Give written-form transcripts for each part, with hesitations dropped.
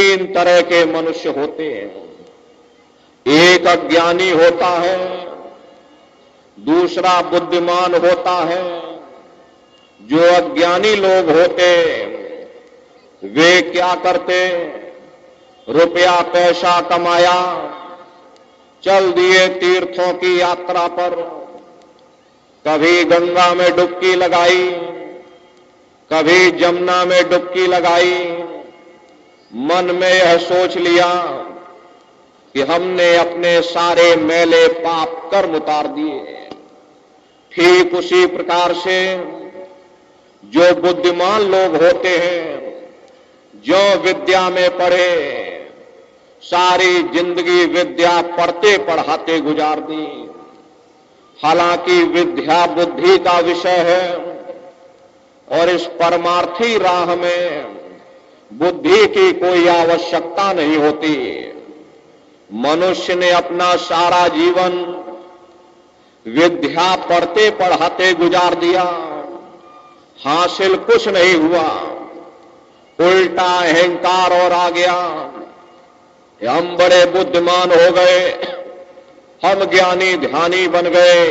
तीन तरह के मनुष्य होते हैं। एक अज्ञानी होता है, दूसरा बुद्धिमान होता है। जो अज्ञानी लोग होते वे क्या करते, रुपया पैसा कमाया, चल दिए तीर्थों की यात्रा पर, कभी गंगा में डुबकी लगाई, कभी जमुना में डुबकी लगाई, मन में यह सोच लिया कि हमने अपने सारे मैले पाप कर्म उतार दिए। ठीक उसी प्रकार से जो बुद्धिमान लोग होते हैं, जो विद्या में पढ़े, सारी जिंदगी विद्या पढ़ते पढ़ाते गुजार दी। हालांकि विद्या बुद्धि का विषय है और इस परमार्थी राह में बुद्धि की कोई आवश्यकता नहीं होती। मनुष्य ने अपना सारा जीवन विद्या पढ़ते पढ़ाते गुजार दिया, हासिल कुछ नहीं हुआ, उल्टा अहंकार और आ गया। हम बड़े बुद्धिमान हो गए, हम ज्ञानी ध्यानी बन गए।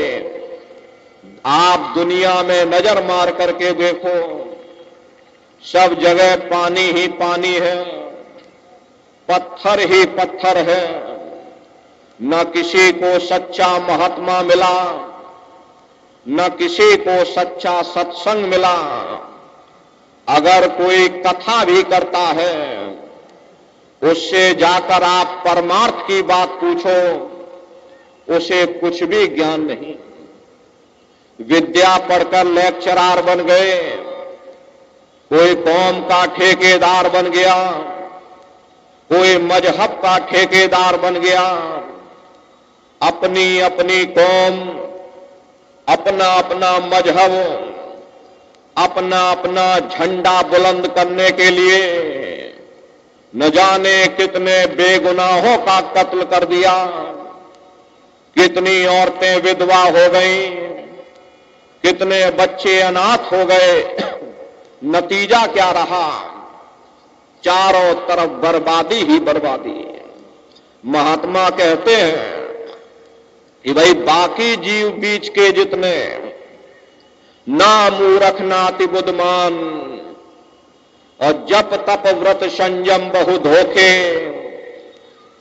आप दुनिया में नजर मार करके देखो, सब जगह पानी ही पानी है, पत्थर ही पत्थर है। न किसी को सच्चा महात्मा मिला, न किसी को सच्चा सत्संग मिला। अगर कोई कथा भी करता है, उससे जाकर आप परमार्थ की बात पूछो, उसे कुछ भी ज्ञान नहीं। विद्या पढ़कर लेक्चरार बन गए, कोई कौम का ठेकेदार बन गया, कोई मजहब का ठेकेदार बन गया। अपनी अपनी कौम, अपना अपना मजहब, अपना अपना झंडा बुलंद करने के लिए न जाने कितने बेगुनाहों का कत्ल कर दिया, कितनी औरतें विधवा हो गईं, कितने बच्चे अनाथ हो गए। नतीजा क्या रहा? चारों तरफ बर्बादी ही बर्बादी। महात्मा कहते हैं कि भाई बाकी जीव बीच के जितने, ना मूरख ना अति बुद्धिमान, और जप तप व्रत संयम बहु धोखे,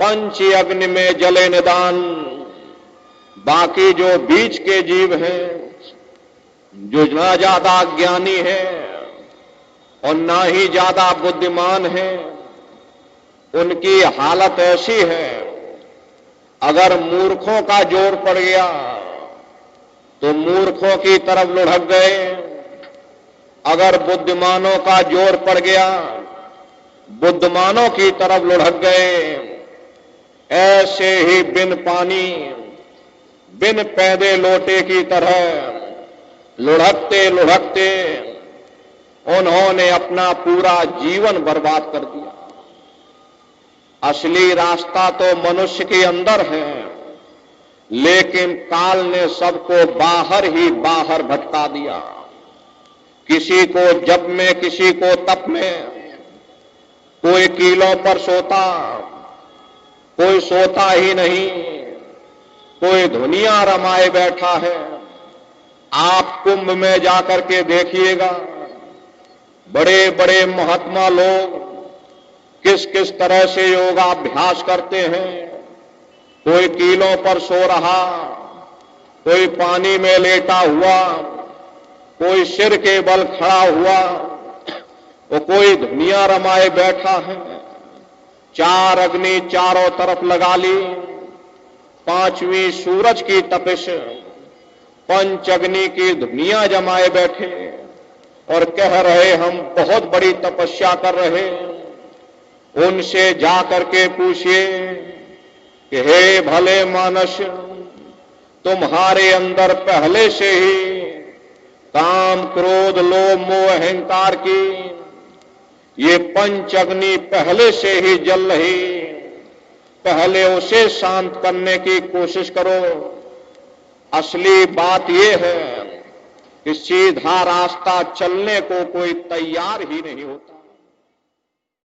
पंच अग्नि में जले निदान। बाकी जो बीच के जीव हैं, जो ना ज्यादा ज्ञानी है और ना ही ज्यादा बुद्धिमान है, उनकी हालत ऐसी है, अगर मूर्खों का जोर पड़ गया तो मूर्खों की तरफ लुढ़क गए, अगर बुद्धिमानों का जोर पड़ गया बुद्धिमानों की तरफ लुढ़क गए। ऐसे ही बिन पानी बिन पैदे लोटे की तरह लुढ़कते लुढ़कते उन्होंने अपना पूरा जीवन बर्बाद कर दिया। असली रास्ता तो मनुष्य के अंदर है, लेकिन काल ने सबको बाहर ही बाहर भटका दिया। किसी को जप में, किसी को तप में, कोई कीलों पर सोता, कोई सोता ही नहीं, कोई धुनिया रमाए बैठा है। आप कुंभ में जाकर के देखिएगा, बड़े बड़े महात्मा लोग किस किस तरह से योगाभ्यास करते हैं। कोई कीलों पर सो रहा, कोई पानी में लेटा हुआ, कोई सिर के बल खड़ा हुआ, और कोई दुनिया रमाए बैठा है। चार अग्नि चारों तरफ लगा ली, पांचवी सूरज की तपिश, पंच अग्नि की दुनिया जमाए बैठे और कह रहे हम बहुत बड़ी तपस्या कर रहे। उनसे जाकर के पूछिए कि हे भले मानस, तुम्हारे अंदर पहले से ही काम क्रोध लोभ मोह अहंकार की ये पंच अग्नि पहले से ही जल रही, पहले उसे शांत करने की कोशिश करो। असली बात यह है कि सीधा रास्ता चलने को कोई तैयार ही नहीं होता।